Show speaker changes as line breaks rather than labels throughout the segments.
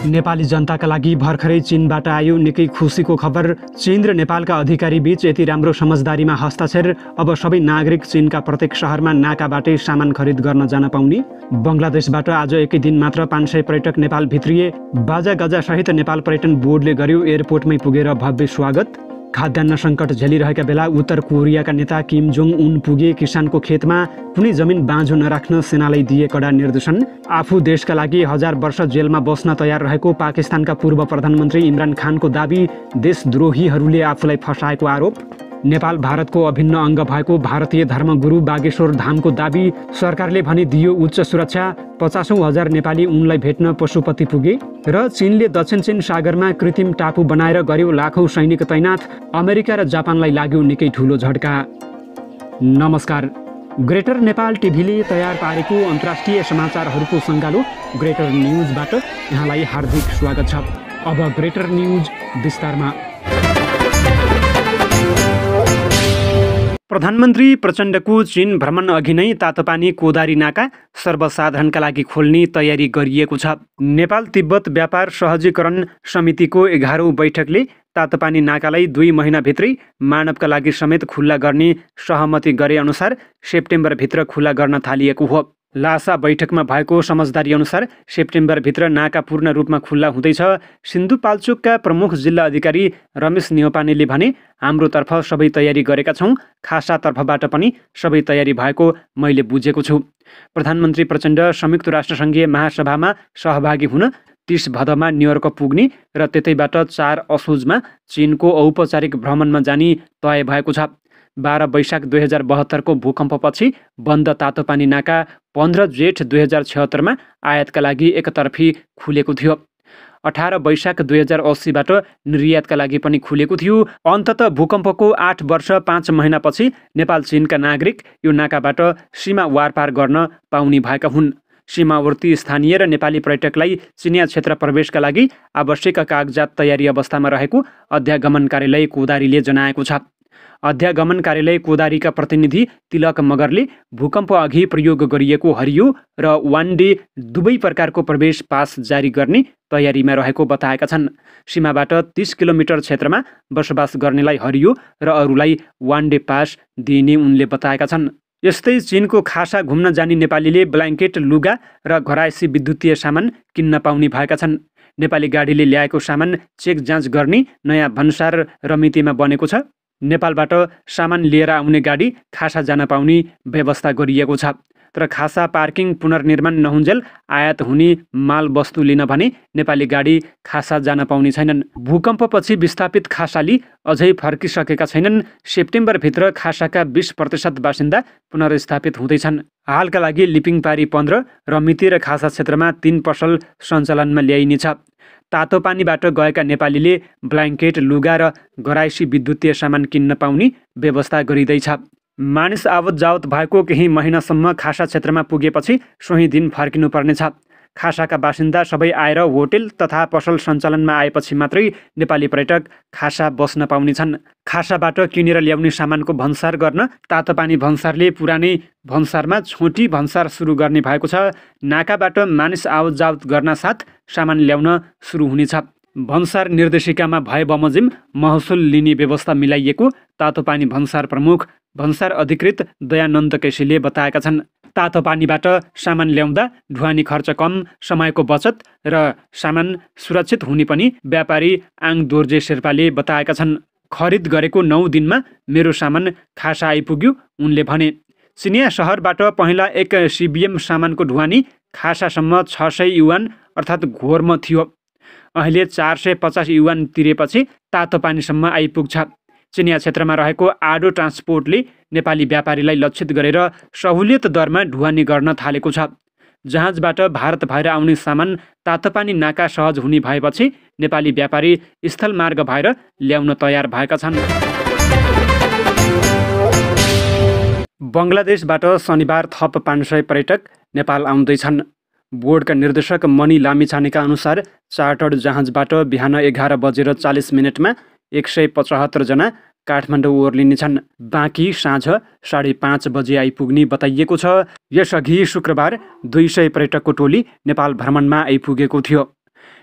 नेपाली जनताका लागि भर्खरै चीनबाट आयो निकै खुसीको खबर। चीन र नेपालका अधिकारी बीच यति राम्रो समझदारीमा हस्ताक्षर। अब सबै नागरिक चीनका प्रत्येक शहरमा नाकाबाटै सामान खरिद गर्न जान पाउने। बङ्गलादेशबाट आज एकै दिन मात्र 500 पर्यटक नेपाल भित्रिए। बाजा गाजा सहित नेपाल पर्यटन बोर्डले गर्यो एयरपोर्टमै पुगेर भव्य स्वागत। खाद्यान्न सङ्कट झेलिरहेका बेला उत्तर कोरियाका नेता किम जोङ उन पुगे किसानको खेतमा। कुनै जमिन बाँझो नराख्न सेनालाई दिए कडा निर्देशन। आफू देशका लागि 1000 वर्ष जेलमा बस्न तयार रहेको पाकिस्तानका पूर्व प्रधानमन्त्री इमरान खानको दाबी। देशद्रोहीहरूले आफूलाई फसाएको आरोप। नेपाल भारतको अभिन्न अङ्ग भएको भारतीय धर्मगुरु बागेश्वर धामको दाबी। सरकारले भने दियो उच्च सुरक्षा। 50,000 नेपाली उनलाई भेट्न पशुपति पुगे। र चीनले दक्षिण चीन सागरमा कृत्रिम टापु बनाएर गर्यो लाखौँ सैनिक तैनाथ। अमेरिका र जापानलाई लाग्यो निकै ठुलो झड्का। नमस्कार, ग्रेटर नेपाल टिभीले तयार पारेको अन्तर्राष्ट्रिय समाचारहरूको सङ्गालो ग्रेटर न्युजबाट यहाँलाई हार्दिक स्वागत छ। अब ग्रेटर न्युज विस्तारमा। प्रधानमन्त्री प्रचण्डको चीन भ्रमण अघि नै तातोपानी कोदारी नाका सर्वसाधारणका लागि खोल्ने तयारी गरिएको छ। नेपाल तिब्बत व्यापार सहजीकरण समितिको 11औं बैठकले तातोपानी नाकालाई 2 महिनाभित्रै मानवका लागि समेत खुल्ला गर्ने सहमति गरे अनुसार सेप्टेम्बरभित्र खुल्ला गर्न थालिएको हो। लासा बैठकमा भएको समझदारी अनुसार सेप्टेम्बरभित्र नाका पूर्ण रूपमा खुल्ला हुँदैछ। सिन्धुपाल्चोकका प्रमुख जिल्ला अधिकारी रमेश न्यौपानेले भने, हाम्रोतर्फ सबै तयारी गरेका छौँ। खासातर्फबाट पनि सबै तयारी भएको मैले बुझेको छु। प्रधानमन्त्री प्रचण्ड संयुक्त राष्ट्रसङ्घीय महासभामा सहभागी हुन 30 भदौमा न्युयोर्क पुग्ने र त्यतैबाट 4 असोजमा चीनको औपचारिक भ्रमणमा जाने तय भएको छ। 12 वैशाख 2072 को भूकम्पपछि बन्द तातोपानी नाका 15 जेठ 2076 मा आयातका लागि एकतर्फी खुलेको थियो। 18 वैशाख 2080बाट निर्यातका लागि पनि खुलेको थियो। अन्तत भूकम्पको 8 वर्ष 5 महिनापछि नेपाल चीनका नागरिक यो नाकाबाट सीमा वारपार गर्न पाउने भएका हुन्। सीमावर्ती स्थानीय र नेपाली पर्यटकलाई चिनिया क्षेत्र प्रवेशका लागि आवश्यक कागजात तयारी अवस्थामा रहेको अध्यागमन कार्यालय कोदारीले जनाएको छ। अध्यागमन कार्यालय कोदारीका प्रतिनिधि तिलक मगरले भूकम्प अघि प्रयोग गरिएको हरियो र वान-डे दुवै प्रकारको प्रवेश पास जारी गर्ने तयारीमा रहेको बताएका छन्। सीमाबाट 30 किलोमिटर क्षेत्रमा बसोबास गर्नेलाई हरियो र अरूलाई वान-डे पास दिइने उनले बताएका छन्। यस्तै चीनको खासा घुम्न जाने नेपालीले ब्ल्याङ्केट, लुगा र घरायसी विद्युतीय सामान किन्न पाउने भएका छन्। नेपाली गाडीले ल्याएको सामान चेक जाँच गर्ने नयाँ भन्सार रमितिमा बनेको छ। नेपालबाट सामान लिएर आउने गाडी खासा जान पाउने व्यवस्था गरिएको छ। तर खासा पार्किङ पुनर्निर्माण नहुन्जेल आयात हुने माल वस्तु लिन भने नेपाली गाडी खासा जान पाउने छैनन्। भूकम्पपछि विस्थापित खासाली अझै फर्किसकेका छैनन्। सेप्टेम्बरभित्र खासाका 20% बासिन्दा पुनर्स्थापित हुँदैछन्। हालका लागि लिपिङपारी 15 रमिती र खासा क्षेत्रमा 3 पसल सञ्चालनमा ल्याइनेछ। तातोपानीबाट गएका नेपालीले ब्ल्याङ्केट, लुगा र घरायसी विद्युतीय सामान किन्न पाउने व्यवस्था गरिँदैछ। मानिस आवत जावत भएको केही महिनासम्म खासा क्षेत्रमा पुगेपछि सोही दिन फर्किनुपर्नेछ। खासाका बासिन्दा सबै आएर होटेल तथा पसल सञ्चालनमा आएपछि मात्रै नेपाली पर्यटक खासा बस्न पाउनेछन्। खासाबाट किनेर ल्याउने सामानको भन्सार गर्न तातोपानी भन्सारले पुरानै भन्सारमा छोटी भन्सार सुरु गर्ने भएको छ। नाकाबाट मानिस आवत जावत गर्न साथ सामान ल्याउन सुरु हुनेछ। भन्सार निर्देशिकामा भए बमोजिम महसुल लिने व्यवस्था मिलाइएको तातोपानी भन्सार प्रमुख भन्सार अधिकृत दयानन्द केसीले बताएका छन्। तातोपानीबाट सामान ल्याउँदा ढुवानी खर्च कम, समयको बचत र सामान सुरक्षित हुने पनि व्यापारी आङ दोर्जे शेर्पाले बताएका छन्। खरिद गरेको 9 दिनमा मेरो सामान खासा आइपुग्यो उनले भने। चिनिया शहरबाट पहिला 1 CBM सामानको ढुवानी खासासम्म 600 युवान अर्थात् घोरमा थियो। अहिले 450 युवान तिरेपछि तातोपानीसम्म आइपुग्छ। चिनिया क्षेत्रमा रहेको आडो ट्रान्सपोर्टले नेपाली व्यापारीलाई लक्षित गरेर सहुलियत दरमा ढुवानी गर्न थालेको छ। जहाजबाट भारत भएर आउने सामान तातोपानी नाका सहज हुने भएपछि नेपाली व्यापारी स्थलमार्ग भएर ल्याउन तयार भएका छन्। बङ्गलादेशबाट शनिबार थप 500 पर्यटक नेपाल आउँदैछन्। बोर्डका निर्देशक मणि लामिछानेका अनुसार चार्टर्ड जहाजबाट बिहान 11:40 175 जना काठमाडौँ ओर्लिनेछन्। बाँकी साँझ 5:30 बजे आइपुग्ने बताइएको छ। यसअघि शुक्रबार 200 पर्यटकको टोली नेपाल भ्रमणमा आइपुगेको थियो।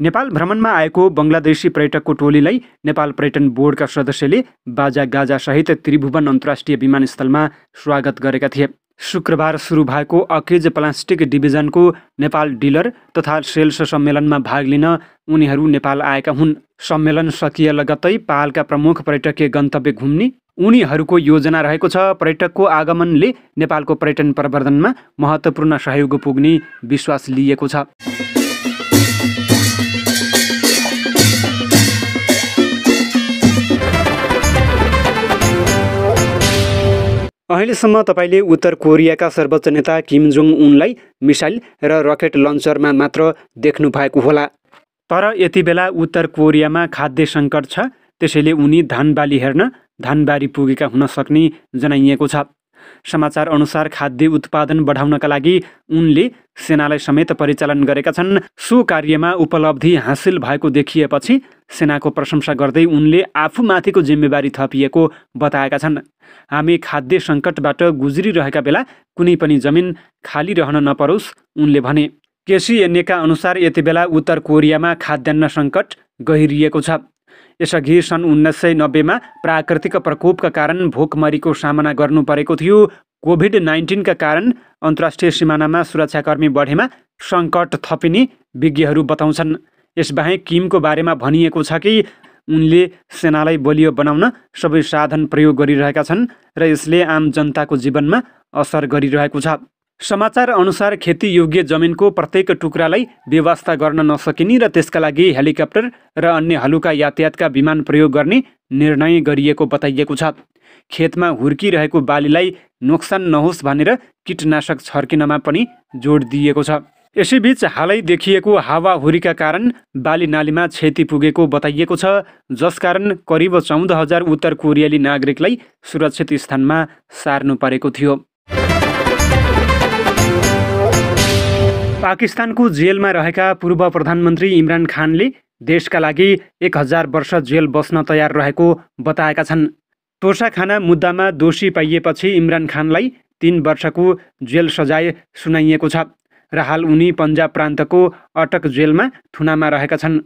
नेपाल भ्रमणमा आएको बङ्गलादेशी पर्यटकको टोलीलाई नेपाल पर्यटन बोर्डका सदस्यले बाजागाजासहित त्रिभुवन अन्तर्राष्ट्रिय विमानस्थलमा स्वागत गरेका थिए। शुक्रबार सुरु भएको अकेज प्लास्टिक डिभिजनको नेपाल डिलर तथा सेल्स सम्मेलनमा भाग लिन उनीहरू नेपाल आएका हुन्। सम्मेलन सकिए लगत्तै पाहालका प्रमुख पर्यटकीय गन्तव्य घुम्ने उनीहरूको योजना रहेको छ। पर्यटकको आगमनले नेपालको पर्यटन प्रवर्धनमा महत्त्वपूर्ण सहयोग पुग्ने विश्वास लिएको छ। अहिलेसम्म तपाईँले उत्तर कोरियाका सर्वोच्च नेता किम जोङ उनलाई मिसाइल र रकेट लन्चरमा मात्र देख्नु भएको होला। तर यति बेला उत्तर कोरियामा खाद्य सङ्कट छ, त्यसैले उनी धानबाली हेर्न धानबारी पुगेका हुन सक्ने जनाइएको छ। समाचार अनुसार खाद्य उत्पादन बढाउनका लागि उनले सेनालाई समेत परिचालन गरेका छन्। सो कार्यमा उपलब्धि हासिल भएको देखिएपछि सेनाको प्रशंसा गर्दै उनले आफूमाथिको जिम्मेवारी थपिएको बताएका छन्। हामी खाद्य सङ्कटबाट गुज्रिरहेका बेला कुनै पनि जमिन खाली रहन नपरोस्, उनले भने। केसिएनएका अनुसार यति बेला उत्तर कोरियामा खाद्यान्न सङ्कट गहिरिएको छ। यसअघि सन् 1990मा प्राकृतिक प्रकोपका कारण भोकमरीको सामना गर्नु परेको थियो। कोभिड-19का कारण अन्तर्राष्ट्रिय सिमानामा सुरक्षाकर्मी बढेमा सङ्कट थपिने विज्ञहरू बताउँछन्। यसबाहेक किमको बारेमा भनिएको छ कि उनले सेनालाई बलियो बनाउन सबै साधन प्रयोग गरिरहेका छन् र यसले आम जनताको जीवनमा असर गरिरहेको छ। समाचार अनुसार खेतीयोग्य जमिनको प्रत्येक टुक्रालाई व्यवस्था गर्न नसकिने र त्यसका लागि हेलिकप्टर र अन्य हलुका यातायातका विमान प्रयोग गर्ने निर्णय गरिएको बताइएको छ। खेतमा हुर्किरहेको बालीलाई नोक्सान नहोस् भनेर कीटनाशक छर्किनमा पनि जोड दिएको छ। यसैबीच हालै देखिएको हावाहुरीका कारण बाली नालीमा क्षति पुगेको बताइएको छ, जसकारण करिब 14,000 उत्तर कोरियाली नागरिकलाई सुरक्षित स्थानमा सार्नु परेको थियो। पाकिस्तानको जेलमा रहेका पूर्व प्रधानमन्त्री इमरान खानले देशका लागि 1000 वर्ष जेल बस्न तयार रहेको बताएका छन्। तोसाखाना मुद्दामा दोषी पाइएपछि इमरान खानलाई 3 वर्षको जेल सजाय सुनाइएको छ र हाल उनी पन्जाब प्रान्तको अटक जेलमा थुनामा रहेका छन्।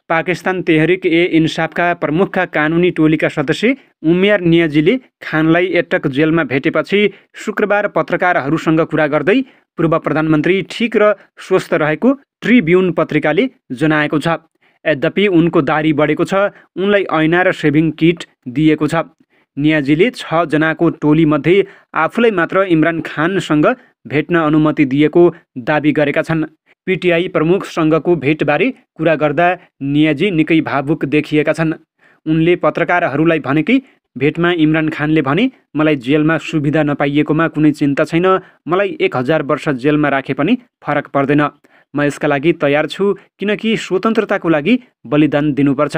पाकिस्तान तेहरिक ए इन्साफका प्रमुखका कानुनी टोलीका सदस्य उमेर नियाजीले खानलाई एटक जेलमा भेटेपछि शुक्रबार पत्रकारहरूसँग कुरा गर्दै पूर्व प्रधानमन्त्री ठिक र स्वस्थ रहेको ट्रिब्युन पत्रिकाले जनाएको छ। यद्यपि उनको दारी बढेको छ, उनलाई ऐना र सेभिङ किट दिएको छ। नियाजीले 6 जनाको टोलीमध्ये आफूलाई मात्र इमरान खानसँग भेट्न अनुमति दिएको दाबी गरेका छन्। पिटिआई प्रमुखसँगको भेटबारे कुरा गर्दा नियाजी निकै भावुक देखिएका छन्। उनले पत्रकारहरूलाई भने कि भेटमा इमरान खानले भने, मलाई जेलमा सुविधा नपाइएकोमा कुनै चिन्ता छैन, मलाई 1000 वर्ष जेलमा राखे पनि फरक पर्दैन, म यसका लागि तयार छु किनकि स्वतन्त्रताको लागि बलिदान दिनुपर्छ।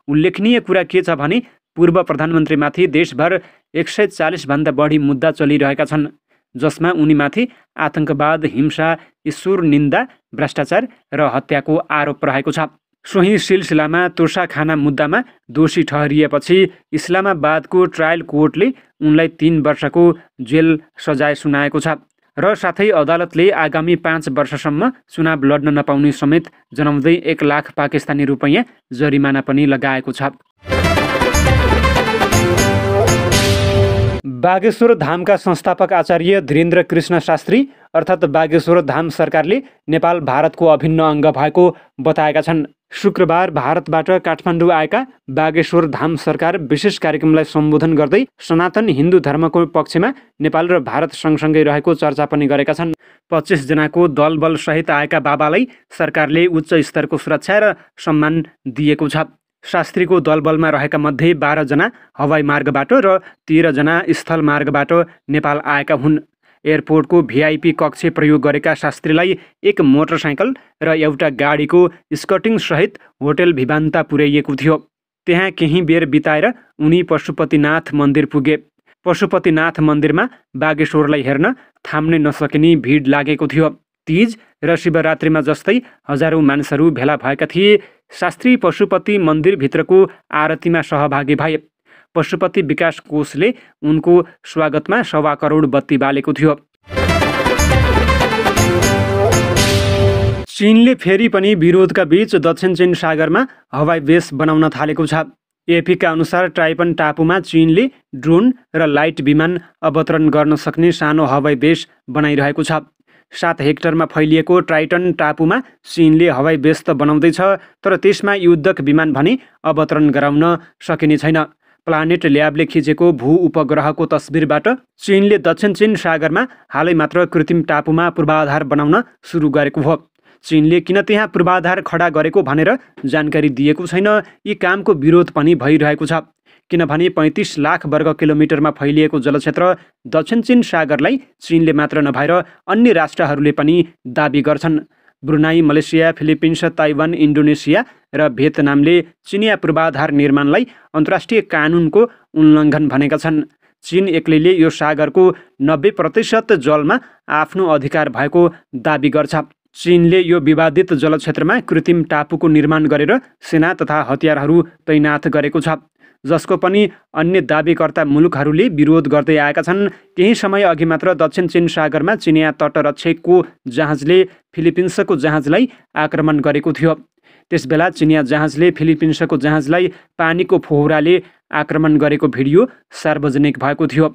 उल्लेखनीय कुरा के छ भने पूर्व प्रधानमन्त्रीमाथि देशभर 140 भन्दा बढी मुद्दा चलिरहेका छन्, जसमा उनीमाथि आतंकवाद, हिंसा, ईश्वर निन्दा, भ्रष्टाचार र हत्याको आरोप रहेको छ। सोही सिलसिलामा तोसाखाना मुद्दामा दोषी ठहरिएपछि इस्लामाबादको ट्रायल कोर्टले उनलाई 3 वर्षको जेल सजाय सुनाएको छ र साथै अदालतले आगामी 5 वर्षसम्म चुनाव लड्न नपाउने समेत जनाउँदै 1 लाख पाकिस्तानी रुपैयाँ जरिमाना पनि लगाएको छ। बागेश्वर धामका संस्थापक आचार्य धीरेन्द्र कृष्ण शास्त्री अर्थात् बागेश्वर धाम सरकारले नेपाल भारतको अभिन्न अङ्ग भएको बताएका छन्। शुक्रबार भारतबाट काठमाडौँ आएका बागेश्वर धाम सरकार विशेष कार्यक्रमलाई सम्बोधन गर्दै सनातन हिन्दू धर्मको पक्षमा नेपाल र भारत सँगसँगै रहेको चर्चा पनि गरेका छन्। 25 जनाको दलबलसहित आएका बाबालाई सरकारले उच्च स्तरको सुरक्षा र सम्मान दिएको छ। शास्त्रीको दलबलमा रहेका मध्ये 12 जना हवाई मार्गबाट र 13 जना स्थल मार्गबाट नेपाल आएका हुन्। एयरपोर्टको भिआइपी कक्ष प्रयोग गरेका शास्त्रीलाई 1 मोटरसाइकल र एउटा गाडीको स्कटिङ सहित होटल भिवान्ता पुर्याइएको थियो। त्यहाँ केही बेर बिताएर उनी पशुपतिनाथ मन्दिर पुगे। पशुपतिनाथ मन्दिरमा बागेश्वरलाई हेर्न थाम्नै नसकिने भिड लागेको थियो। तीज र शिवरात्रिमा जस्तै हजारौं मानिसहरू भेला भएका थिए। शास्त्री पशुपति मन्दिरभित्रको आरतीमा सहभागी भए। पशुपति विकास कोषले उनको स्वागतमा 1.25 करोड बत्ती बालेको थियो। चीनले फेरि पनि विरोधका बीच दक्षिण चीन सागरमा हवाई बेस बनाउन थालेको छ। एएफपीका अनुसार ट्राइपन टापुमा चीनले ड्रोन र लाइट विमान अवतरण गर्न सक्ने सानो हवाई बेस बनाइरहेको छ। 7 हेक्टरमा फैलिएको ट्राइटन टापुमा चीनले हवाई बेस त बनाउँदैछ, तर त्यसमा युद्धक विमान भने अवतरण गराउन सकिने छैन। प्लानेट ल्याबले खिचेको भू उपग्रहको तस्बिरबाट चीनले दक्षिण चीन सागरमा हालै मात्र कृत्रिम टापुमा पूर्वाधार बनाउन सुरु गरेको हो। चीनले किन त्यहाँ पूर्वाधार खडा गरेको भनेर जानकारी दिएको छैन। यी कामको विरोध पनि भइरहेको छ, किनभने 35 लाख वर्ग किलोमिटरमा फैलिएको जलक्षेत्र दक्षिण चीन सागरलाई चीनले मात्र नभएर अन्य राष्ट्रहरूले पनि दाबी गर्छन्। Brunei, Malaysia, Philippines, Taiwan, Indonesia र भियतनामले चिनिया पूर्वाधार निर्माणलाई अन्तर्राष्ट्रिय कानुनको उल्लङ्घन भनेका छन्। चीन एक्लैले यो सागरको 90% जलमा आफ्नो अधिकार भएको दाबी गर्छ। चीनले यो विवादित जलक्षेत्रमा कृत्रिम टापुको निर्माण गरेर सेना तथा हतियारहरू तैनाथ गरेको छ, जसको पनि अन्य दाबीकर्ता मुलुकहरूले विरोध गर्दै आएका छन्। केही समय अघि मात्र दक्षिण चीन सागरमा चिनिया तटरक्षकको जहाजले फिलिपिन्सको जहाजलाई आक्रमण गरेको थियो। त्यसबेला चिनिया जहाजले फिलिपिन्सको जहाजलाई पानीको फोहराले आक्रमण गरेको भिडियो सार्वजनिक भएको थियो।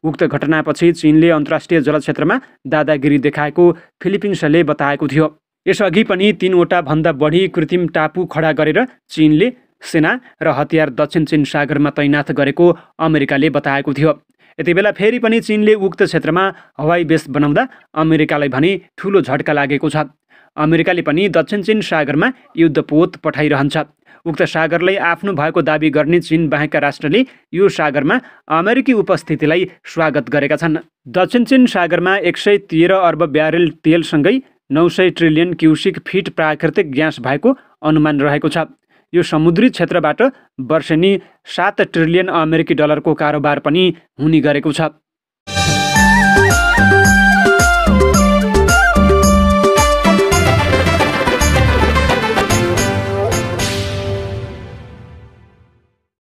उक्त घटनापछि चीनले अन्तर्राष्ट्रिय जलक्षेत्रमा दादागिरी देखाएको फिलिपिन्सले बताएको थियो। यसअघि पनि 3वटा भन्दा बढी कृत्रिम टापु खडा गरेर चीनले सेना र हतियार दक्षिण चीन सागरमा तैनाथ गरेको अमेरिकाले बताएको थियो। यतिबेला फेरि पनि चीनले उक्त क्षेत्रमा हवाई बेस बनाउँदा अमेरिकालाई भने ठूलो झट्का लागेको छ। अमेरिकाले पनि दक्षिण चीन सागरमा युद्धपोत पठाइरहन्छ। उक्त सागरलाई आफ्नो भएको दाबी गर्ने चीन बाहेकका राष्ट्रले यो सागरमा अमेरिकी उपस्थितिलाई स्वागत गरेका छन्। दक्षिण चीन सागरमा 113 अर्ब ब्यारेल तेलसँगै 900 ट्रिलियन क्युसिक फिट प्राकृतिक ग्यास भएको अनुमान रहेको छ। यो समुद्री क्षेत्रबाट वर्षेनी 7 ट्रिलियन अमेरिकी डलरको कारोबार पनि हुने गरेको छ।